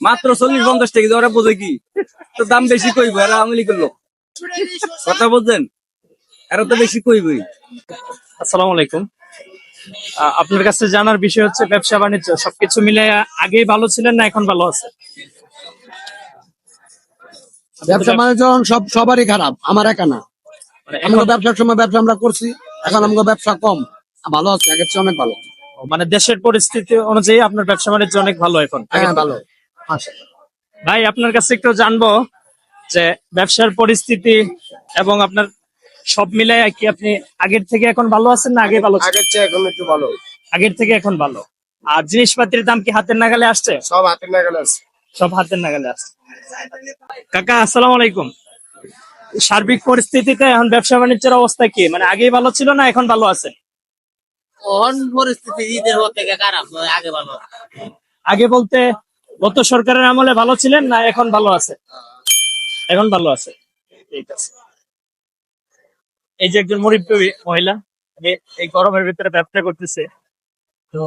মাত্র 40-50 টাকা দিয়ে ওরা বোঝে কি তো দাম বেশি কইবো, এরা আওয়ামী লীগের লোক। কথা বলছেন, এরা তো বেশি কইবই। আসসালামু আলাইকুম। আপনার কাছে জানার বিষয় হচ্ছে ব্যবসা বাণিজ্য সবকিছু মিলে আগেই ভালো ছিলেন না এখন ভালো আছে? ব্যবসা বাণিজ্য সবারই খারাপ, আমার একা না। মানে আমরা ব্যবসার সময় ব্যবসা আমরা করছি, এখন আমাদের ব্যবসা কম, ভালো আছে, আগের চেয়ে অনেক ভালো। মানে দেশের পরিস্থিতি অনুযায়ী আপনার ব্যবসা বাণিজ্য অনেক ভালো এখন। হ্যাঁ, ভালো। ভাই আপনার কাছে একটু জানবো যে ব্যবসার পরিস্থিতি এবং আপনার সব মিলাই কি আপনি আগের থেকে এখন ভালো আছেন না আগে ভালো ছিলেন? আগের চেয়ে এখন একটু ভালো। আগের থেকে এখন ভালো। আর জিনিসপাতির দাম কি হাতের নাগালে আসছে? সব হাতের নাগালে আছে। সব হাতের নাগালে আসছে। কাকা আসসালামু আলাইকুম। সার্বিক পরিস্থিতিতে এখন ব্যবসা বাণিজ্যের অবস্থা কি, মানে আগেই ভালো ছিল না এখন ভালো আছে? পরিস্থিতি ঈদের হওয়ার থেকে খারাপ, আগে ভালো। আগে বলতে গত সরকারের আমলে ভালো ছিলেন না এখন ভালো আছে? এখন ভালো আছে, ঠিক আছে। এই যে একজন মুরব্বী মহিলা এই গরমের ভিতরে ব্যবসা করতেছে, তো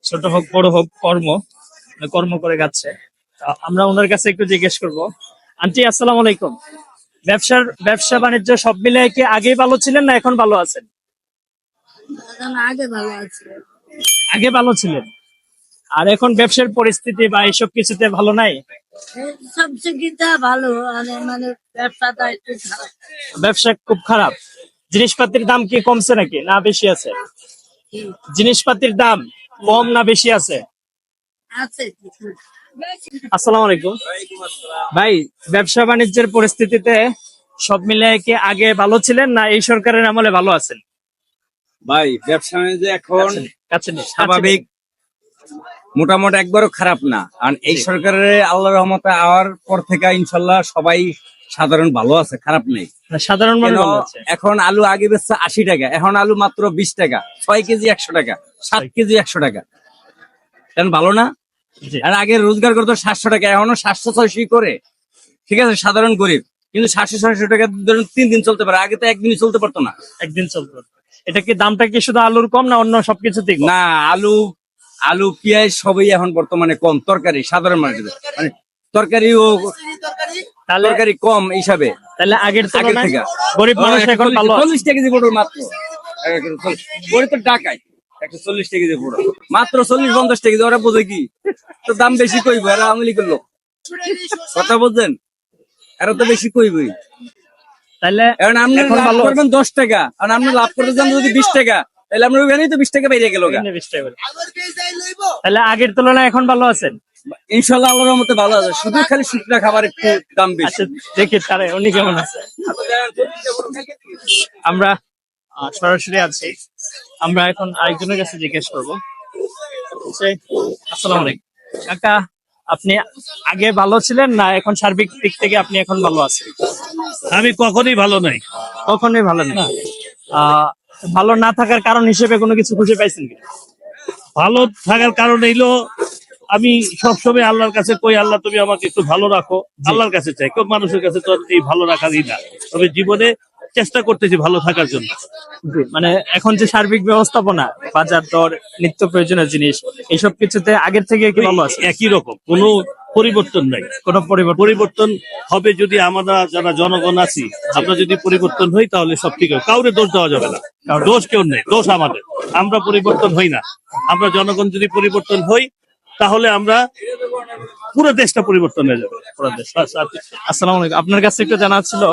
ছোট হোক বড় হোক কর্ম করে যাচ্ছে। আমরা ওনার কাছে একটু জিজ্ঞেস করবো। আন্টি আসসালামু আলাইকুম। ব্যবসা বাণিজ্য সব মিলে কি আগেই ভালো ছিলেন না এখন ভালো আছেন? আগে ভালো আছে। আগে ভালো ছিলেন, আর এখন ব্যবসার পরিস্থিতি বা এইসব কিছুতে ভালো নাই? সবচেয়ে ভালো, মানে ব্যবসাটা একটু খারাপ। ব্যবসা খুব খারাপ। জিনিসপাতির দাম কি কমছে নাকি না বেশি আছে? জিনিসপাতির দাম কম না বেশি আছে? আছে। আসসালামু আলাইকুম ভাই, ব্যবসা বাণিজ্যের পরিস্থিতিতে সব মিলে কি আগে ভালো ছিলেন না এই সরকারের আমলে ভালো আছেন? ভাই ব্যবসা বাণিজ্য এখন কাছে নেই, স্বাভাবিক, মোটামুটি একবারও খারাপ না। আর এই সরকারের আল্লাহর রহমতে আওয়ার পর থেকে ইনশাল্লাহ সবাই সাধারণ ভালো আছে, খারাপ নেই। সাধারণ মানুষ কেন ভালো আছে। এখন আলু আগে বেচছে 80 টাকা, এখন আলু মাত্র 20 টাকা, 6 কেজি 100 টাকা, 7 কেজি 100 টাকা। কেন ভালো না? জি। আর আগে রোজগার করতো 700 টাকা, এখনো 700-600 করে, ঠিক আছে, সাধারণ গরিব। কিন্তু 700-600 টাকা ধরুন 3 দিন চলতে পারে, আগে তো একদিনই চলতে পারতো না। একদিন চলতো। এটা কি দামটা কি শুধু আলুর কম না অন্য সবকিছুতেই কম? না, আলু পেঁয়াজ সবই এখন বর্তমানে কম। তরকারি সাধারণ মার্কেটে মানে তরকারি কম হিসাবে, তাহলে আগের আগের তুলনায় থেকে। গরিব মানুষ এখন ভালো আছে। 40 টাকা কেজি পটল মাত্র, গরিব তো টাকায় 140 টাকা কেজি পটল, মাত্র 40-50 টাকা কেজি। ওরা বোঝে কি তো দাম বেশি কইবো, এরা আওয়ামী লীগের লোক। কথা বলছেন, এরা তো বেশি কইবই। তাহলে এখন আপনি এখন লাভ ভালো করবেন 10 টাকা, আর আপনি লাভ করতে যান যদি 20 টাকা, তাহলে আপনার ওখানেই তো 20 টাকা বেরিয়ে গেল। আছে। 20 টাকা করে। তাহলে আগের তুলনায় এখন ভালো আছেন? ইনশাল্লাহ আল্লাহর রহমতে ভালো আছে, শুধু খালি শুকনা খাবার একটু দাম বেশি। আচ্ছা দেখি তারা উনি কেমন আছে। আমরা সরাসরি আছি, আমরা এখন আরেকজনের কাছে জিজ্ঞেস করবো। আসসালামু আলাইকুম কাকা, আপনি আগে ভালো ছিলেন না এখন সার্বিক দিক থেকে আপনি এখন ভালো আছেন? আমি কখনোই ভালো নাই। কখনোই ভালো না। ভালো না থাকার কারণ হিসেবে কোনো কিছু খুঁজে পাইছেন কি? ভালো থাকার কারণ হইলো আমি সবসময় আল্লাহর কাছে কই, আল্লাহ তুমি আমাকে একটু ভালো রাখো, আল্লাহর কাছে চাই, কেউ মানুষের কাছে তো এই ভালো রাখারই না। তবে জীবনে চেষ্টা করতেছি ভালো থাকার জন্য। মানে এখন যে সার্বিক ব্যবস্থাপনা, বাজার দর, নিত্য প্রয়োজনীয় জিনিস, এইসব কিছুতে আগের থেকে কি ভালো আছে? একই রকম, কোনো পরিবর্তন নাই। কোনো পরিবর্তন হবে যদি আমরা যারা জনগণ আছি, আমরা যদি পরিবর্তন হই তাহলে সব ঠিক হবে। কাউরে দোষ দেওয়া যাবে না, দোষ কেউ নেই, দোষ আমাদের। আমরা পরিবর্তন হই না, আমরা জনগণ যদি পরিবর্তন হই তাহলে আমরা পুরো দেশটা পরিবর্তন হয়ে যাবে। পুরো দেশ। আসসালামু আলাইকুম, আপনার কাছে একটু জানা ছিল,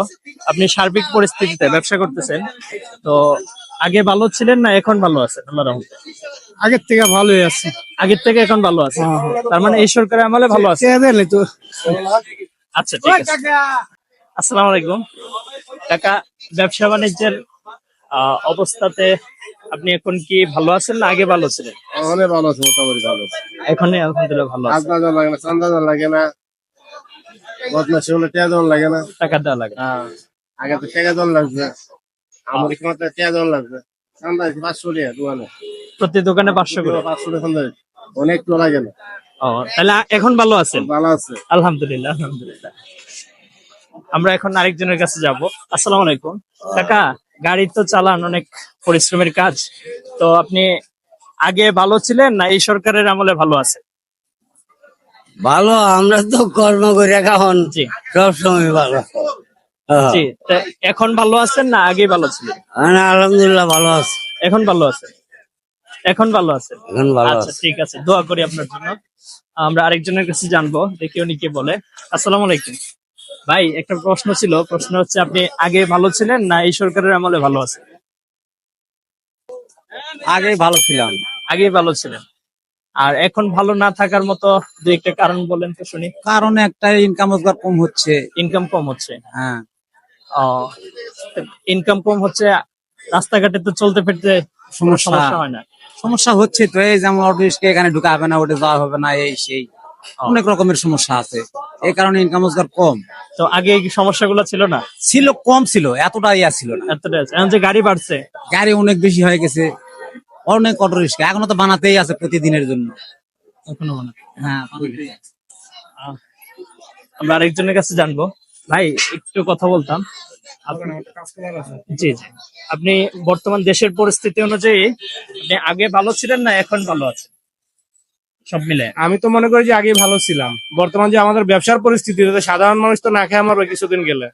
আপনি সার্বিক পরিস্থিতিতে ব্যবসা করতেছেন, তো আগে ভালো ছিলেন না এখন ভালো আছেন? আল্লাহর রহমতে আগের থেকে ভালোই আছে। আগের থেকে এখন ভালো আছে, তার মানে এই সরকারের আমলে ভালো আছে। আচ্ছা ঠিক আছে। আসসালামু আলাইকুম কাকা, ব্যবসা বাণিজ্যের অবস্থাতে আপনি এখন কি ভালো আছেন না আগে ভালো ছিলেন? অনেক ভালো আছে, মোটামুটি ভালো। এখন আলহামদুলিল্লাহ ভালো আছে। আজনা লাগে না, চান্দা লাগে না, বদমাশি হলে টেয়া জন লাগে না। টাকা দেওয়া লাগে। আগে তো টাকা জন লাগবে, আমার সময় টেয়া জন লাগবে। চান্দা 500 টাকা দোকানে, প্রতি দোকানে 500 করে। 500 টাকা চান্দা অনেক তো লাগে না। ও তাহলে এখন ভালো আছেন? ভালো আছে আলহামদুলিল্লাহ আলহামদুলিল্লাহ। আমরা এখন আরেকজনের কাছে যাব। আসসালামু আলাইকুম কাকা, গাড়ি তো চালান, অনেক পরিশ্রমের কাজ, তো আপনি আগে ভালো ছিলেন না এই সরকারের আমলে ভালো আছে? ভালো, আমরা তো কর্ম করে খাওয়ান জি সবসময় ভালো। জি তা এখন ভালো আছেন না আগে ভালো ছিলেন? আলহামদুলিল্লাহ ভালো আছে, এখন ভালো আছে, এখন ভালো আছে। এখন ভালো আচ্ছা আছে। ঠিক আছে, দোয়া করি আপনার জন্য। আমরা আরেকজনের কাছে জানবো, দেখি উনি কি বলে। আসসালামু আলাইকুম ভাই, একটা প্রশ্ন ছিল। প্রশ্ন হচ্ছে, আপনি আগে ভালো ছিলেন না এই সরকারের আমলে ভালো আছে? আগে ভালো ছিলাম। আগে ভালো ছিলেন, আর এখন ভালো না থাকার মতো দু একটা কারণ বলেন তো শুনি। কারণ একটা ইনকাম রোজগার কম হচ্ছে। ইনকাম কম হচ্ছে। হ্যাঁ, ইনকাম কম হচ্ছে, রাস্তাঘাটে তো চলতে ফিরতে কোনো সমস্যা। সমস্যা হয় না? সমস্যা হচ্ছে তো, এই যেমন অটো রিক্সা এখানে ঢুকা হবে না, ওটা যাওয়া হবে না, এই সেই অনেক রকমের সমস্যা আছে। এই কারণে ইনকাম রোজগার কম তো আগে এই সমস্যাগুলো ছিল না? ছিল, কম ছিল, এতটা ইয়া ছিল না। এতটা আছে। এখন যে গাড়ি বাড়ছে, গাড়ি অনেক বেশি হয়ে গেছে, অনেক অটো রিক্সা এখনো তো বানাতেই আছে প্রতিদিনের জন্য। এখনো মনে হয়। হ্যাঁ, আহ, আমরা আরেকজনের কাছে জানবো। ভাই একটু কথা বলতাম। জি জি, আপনি বর্তমান দেশের পরিস্থিতি অনুযায়ী আপনি আগে ভালো ছিলেন না এখন ভালো আছেন, সব মিলে? আমি তো মনে করি যে আগে ভালো ছিলাম। বর্তমান যে আমাদের ব্যবসার পরিস্থিতি, তাতে সাধারণ মানুষ তো না খেয়ে মারবে কিছুদিন গেলে।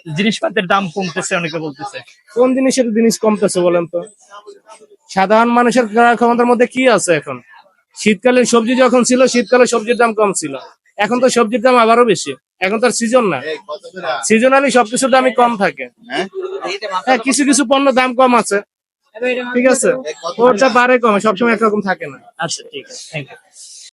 জিনিসপত্রের দাম কমতেছে, অনেকে বলতেছে। কোন জিনিসের জিনিস কমতেছে বলেন তো? সাধারণ মানুষের ক্রয় ক্ষমতার মধ্যে কি আছে এখন? শীতকালীন সবজি যখন ছিল, শীতকালে সবজির দাম কম ছিল। এখন তো সবজির দাম আবারও বেশি। এখন তার সিজন না, সিজনালি সবকিছুর দামই কম থাকে। হ্যাঁ, কিছু কিছু পণ্য দাম কম আছে, ঠিক আছে, ওটা বাড়ে কমে, সবসময় একরকম থাকে না। আচ্ছা ঠিক আছে, থ্যাংক ইউ।